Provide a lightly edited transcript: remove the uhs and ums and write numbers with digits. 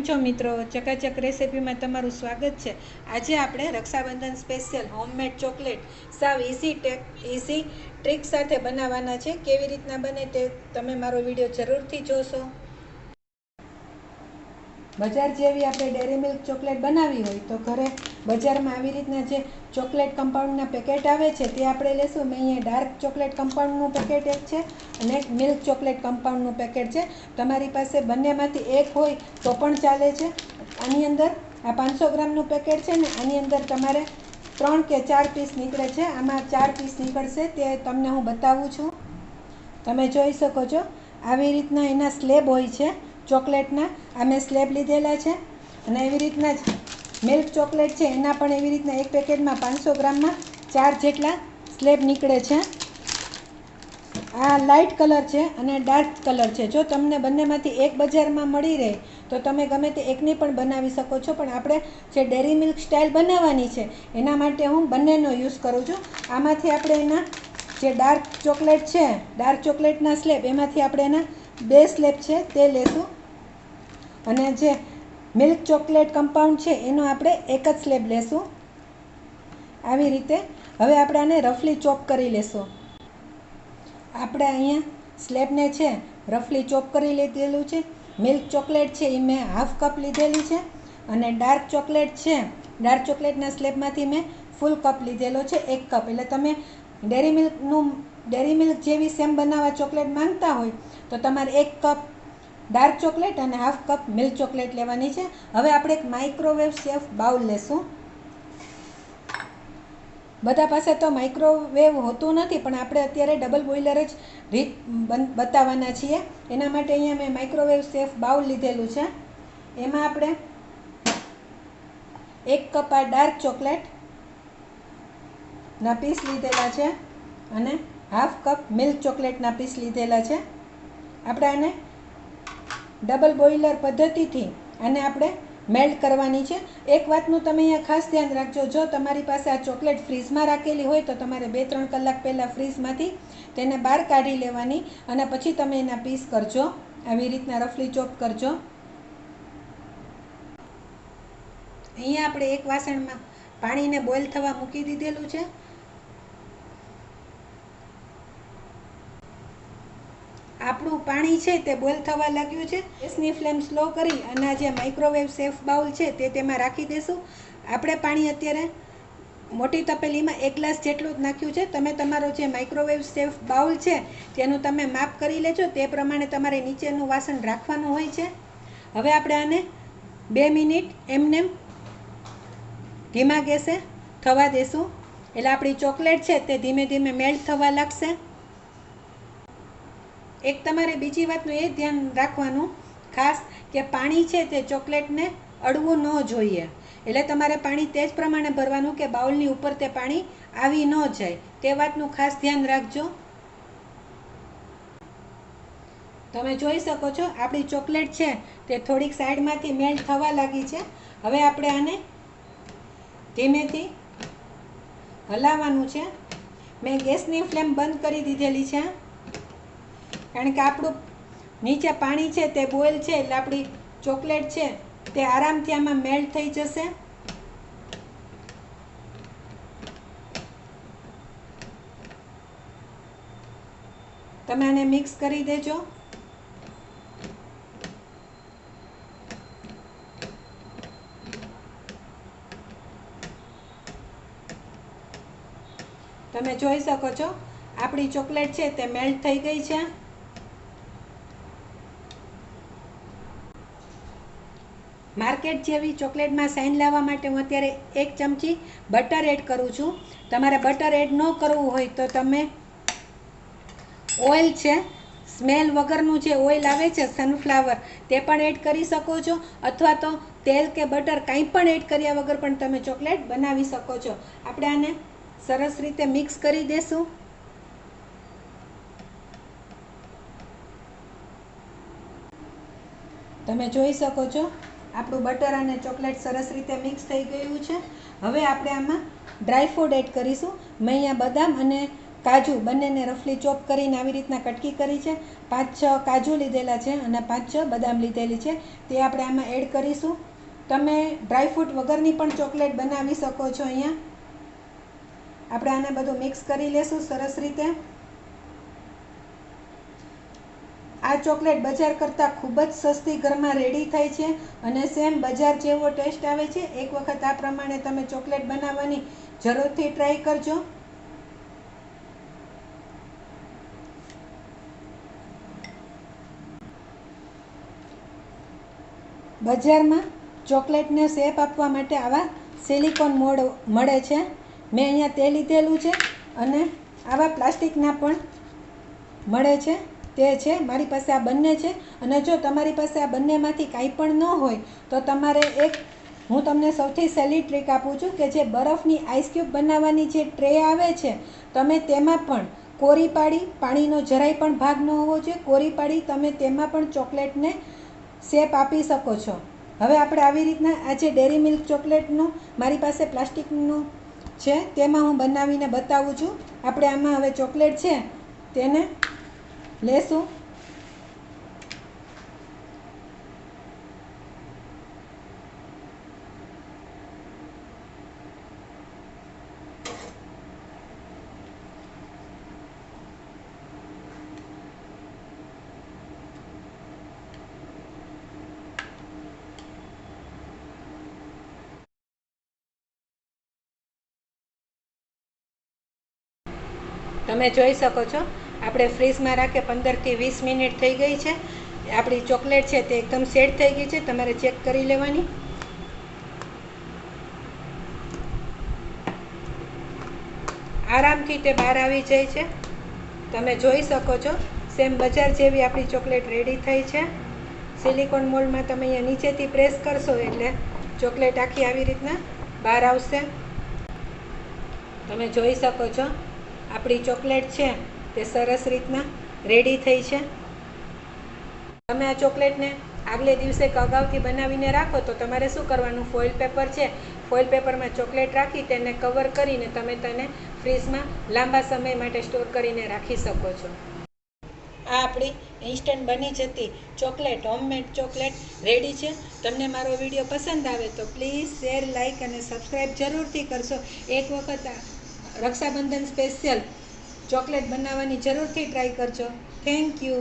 છો મિત્રો? ચકાચક રેસીપીમાં તમારું સ્વાગત છે। આજે આપણે રક્ષાબંધન સ્પેશિયલ હોમમેડ ચોકલેટ સાવ ઇઝી ટ્રીક સાથે બનાવવાના છે। કેવી રીતના બને તે તમે મારો વિડીયો જરૂરથી જોશો। બજાર જેવી આપણે ડેરી મિલ્ક ચોકલેટ બનાવી હોય તો ઘરે બજારમાં આવી રીતના જે ચોકલેટ કમ્પાઉન્ડના પેકેટ આવે છે તે આપણે લેશું। મેં અહીંયા ડાર્ક ચોકલેટ કમ્પાઉન્ડનું પેકેટ એક છે અને એક મિલ્ક ચોકલેટ કમ્પાઉન્ડનું પેકેટ છે। તમારી પાસે બંનેમાંથી એક હોય તો પણ ચાલે છે। આની અંદર આ 500 ગ્રામનું પેકેટ છે ને, આની અંદર તમારે 3 કે 4 પીસ નીકળે છે। આમાં 4 પીસ નીકળશે તે તમને હું બતાવું છું। તમે જોઈ શકો છો આવી રીતના એના સ્લેબ હોય છે ચોકલેટના। આ મેં સ્લેબ લીધેલા છે અને એવી રીતના જ મિલ્ક ચોકલેટ છે એના પણ એવી રીતના એક પેકેટમાં 500 ગ્રામમાં 4 જેટલા સ્લેબ નીકળે છે। આ લાઇટ કલર છે અને ડાર્ક કલર છે। જો તમને બંનેમાંથી એક બજારમાં મળી રહે તો તમે ગમે તે એકની પણ બનાવી શકો છો, પણ આપણે જે ડેરી મિલ્ક સ્ટાઇલ બનાવવાની છે એના માટે હું બંનેનો યુઝ કરું છું। આમાંથી આપણે એના જે ડાર્ક ચોકલેટ છે, ડાર્ક ચોકલેટના સ્લેબ એમાંથી આપણે એના 2 સ્લેબ છે તે લેશું અને જે મિલ્ક ચોકલેટ કમ્પાઉન્ડ છે એનો આપણે એક જ સ્લેબ લેશું। આવી રીતે હવે આપણે આને રફલી ચોપ કરી લેશું। આપણે અહીંયા સ્લેબને છે રફલી ચોપ કરી લીધેલું છે। મિલ્ક ચોકલેટ છે એ મેં હાફ કપ લીધેલી છે અને ડાર્ક ચોકલેટ છે, ડાર્ક ચોકલેટના સ્લેબમાંથી મેં ફૂલ કપ લીધેલો છે, 1 કપ। એટલે તમે ડેરી મિલ્ક જેવી સેમ બનાવવા ચોકલેટ માંગતા હોય તો તમારે 1 કપ ડાર્ક ચોકલેટ અને હાફ કપ મિલ્ક ચોકલેટ લેવાની છે। હવે આપણે એક માઇક્રોવેવ સેફ બાઉલ લેશું। બધા પાસે તો માઇક્રોવેવ હોતું નથી, પણ આપણે અત્યારે ડબલ બોઇલર જ રીત બતાવવાના છીએ। એના માટે અહીંયા મેં માઇક્રોવેવ સેફ બાઉલ લીધેલું છે। એમાં આપણે 1 કપ આ ડાર્ક ચોકલેટના પીસ લીધેલા છે અને હાફ કપ મિલ્ક ચોકલેટના પીસ લીધેલા છે। આપણે આને ડબલ બોઇલર પદ્ધતિથી આને આપણે મેલ્ટ કરવાની છે। એક વાતનું તમે અહીંયા ખાસ ધ્યાન રાખજો, જો તમારી પાસે આ ચોકલેટ ફ્રીઝમાં રાખેલી હોય તો તમારે 2-3 કલાક પહેલાં ફ્રીઝમાંથી તેને બહાર કાઢી લેવાની અને પછી તમે એના પીસ કરજો। આવી રીતના રફલી ચોપ કરજો। અહીંયા આપણે એક વાસણમાં પાણીને બોઇલ થવા મૂકી દીધેલું છે। આપણું પાણી છે તે બોઇલ થવા લાગ્યું છે। ગેસની ફ્લેમ સ્લો કરી અને આ જે માઇક્રોવેવ સેફ બાઉલ છે તે તેમાં રાખી દઈશું। આપણે પાણી અત્યારે મોટી તપેલીમાં 1 ગ્લાસ જેટલું જ નાખ્યું છે। તમે તમારો જે માઇક્રોવેવ સેફ બાઉલ છે તેનું તમે માપ કરી લેજો, તે પ્રમાણે તમારે નીચેનું વાસણ રાખવાનું હોય છે। હવે આપણે આને 2 મિનિટ એમનેમ ધીમા ગેસે થવા દેશું, એટલે આપણી ચોકલેટ છે તે ધીમે ધીમે મેલ્ટ થવા લાગશે। એક તમારે બીજી વાતનું એ ધ્યાન રાખવાનું ખાસ કે પાણી છે તે ચોકલેટને અડવું ન જોઈએ, એટલે તમારે પાણી તે જ પ્રમાણે ભરવાનું કે બાઉલની ઉપર તે પાણી આવી ન જાય, તે વાતનું ખાસ ધ્યાન રાખજો। તમે જોઈ શકો છો આપણી ચોકલેટ છે તે થોડીક સાઈડમાંથી મેલ્ટ થવા લાગી છે। હવે આપણે આને ધીમેથી હલાવવાનું છે। મેં ગેસની ફ્લેમ બંધ કરી દીધેલી છે, કારણ કે આપણું નીચે પાણી છે તે બોઇલ છે એટલે આપણી ચોકલેટ છે તે આરામથી આમાં મેલ્ટ થઈ જશે। તમે આને મિક્સ કરી દેજો। તમે જોઈ શકો છો આપણી ચોકલેટ છે તે મેલ્ટ થઈ ગઈ છે। માર્કેટ જેવી ચોકલેટમાં સાઇન લાવવા માટે હું અત્યારે 1 ચમચી બટર એડ કરું છું। તમારે બટર એડ ન કરવું હોય તો તમે ઓઇલ છે, સ્મેલ વગરનું જે ઓઇલ આવે છે સનફ્લાવર, તે પણ એડ કરી શકો છો, અથવા તો તેલ કે બટર કંઈ પણ એડ કર્યા વગર પણ તમે ચોકલેટ બનાવી શકો છો। આપણે આને સરસ રીતે મિક્સ કરી દેશું। તમે જોઈ શકો છો આપણું બટર અને ચોકલેટ સરસ રીતે મિક્સ થઈ ગયું છે। હવે આપણે આમાં ડ્રાય ફ્રૂટ એડ કરીશું। મેં અહીંયા બદામ અને કાજુ બંનેને રફલી ચોપ કરીને આવી રીતના કટકી કરી છે. 5-6 કાજુ લીધેલા છે અને 5-6 બદામ લીધેલી છે, તે આપણે આમાં એડ કરીશું. તમે ડ્રાયફ્રૂટ વગરની પણ ચોકલેટ બનાવી શકો છો. અહીંયા આપણે આને બધું મિક્સ કરી લેશું સરસ રીતે. આ ચોકલેટ બજાર કરતાં ખૂબ જ સસ્તી ઘરમાં રેડી થાય છે અને સેમ બજાર જેવો ટેસ્ટ આવે છે. એક વખત આ પ્રમાણે તમે ચોકલેટ બનાવવાની જરૂરથી ટ્રાય કરજો. બજારમાં ચોકલેટને શેપ આપવા માટે આવા સિલિકોન મોલ્ડ મળે છે. મેં અહીંયા તે લીધેલું છે અને આવા પ્લાસ્ટિકના પણ મળે છે, તે છે મારી પાસે આ બંને છે. અને જો તમારી પાસે આ બંનેમાંથી કાંઈ પણ ન હોય તો તમારે હું તમને સૌથી સહેલી ટ્રીક આપું છું કે જે બરફની આઈસ ક્યુબ બનાવવાની જે ટ્રે આવે છે, તમે તેમાં પણ કોરી પાડી, પાણીનો જરાય પણ ભાગ ન હોવો જોઈએ, કોરી પાડી તમે તેમાં પણ ચોકલેટને શેપ આપી શકો છો. હવે આપણે આવી રીતના આ જે ડેરી મિલ્ક ચોકલેટનું મારી પાસે પ્લાસ્ટિકનું છે તેમાં હું બનાવીને બતાવું છું. આપણે આમાં હવે ચોકલેટ છે તેને લેશું. તમે જોઈ શકો છો આપણે ફ્રીઝમાં રાખે 15 થી 20 મિનિટ થઈ ગઈ છે. આપણી ચોકલેટ છે તે એકદમ સેટ થઈ ગઈ છે. તમારે ચેક કરી લેવાની. આરામથી તે બહાર આવી જાય છે. તમે જોઈ શકો છો સેમ બજાર જેવી આપણી ચોકલેટ રેડી થઈ છે. સિલિકોન મોલ્ડમાં તમે અહીંયા નીચેથી પ્રેસ કરશો એટલે ચોકલેટ આખી આવી રીતના બહાર આવશે. તમે જોઈ શકો છો આપણી ચોકલેટ છે તે સરસ રીતના રેડી થઈ છે. તમે આ ચોકલેટને આગલે દિવસે કે અગાઉથી બનાવીને રાખો તો તમારે શું કરવાનું, ફોઇલ પેપર છે, ફોઇલ પેપરમાં ચોકલેટ રાખી તેને કવર કરીને તમે તેને ફ્રીઝમાં લાંબા સમય માટે સ્ટોર કરીને રાખી શકો છો. આ આપણી ઇન્સ્ટન્ટ બની જતી ચોકલેટ, હોમમેડ ચોકલેટ રેડી છે. તમને મારો વિડીયો પસંદ આવે તો પ્લીઝ શેર, લાઇક અને સબસ્ક્રાઈબ જરૂરથી કરશો. એક વખત રક્ષાબંધન સ્પેશિયલ ચોકલેટ બનાવવાની જરૂરથી ટ્રાય કરજો. Thank you.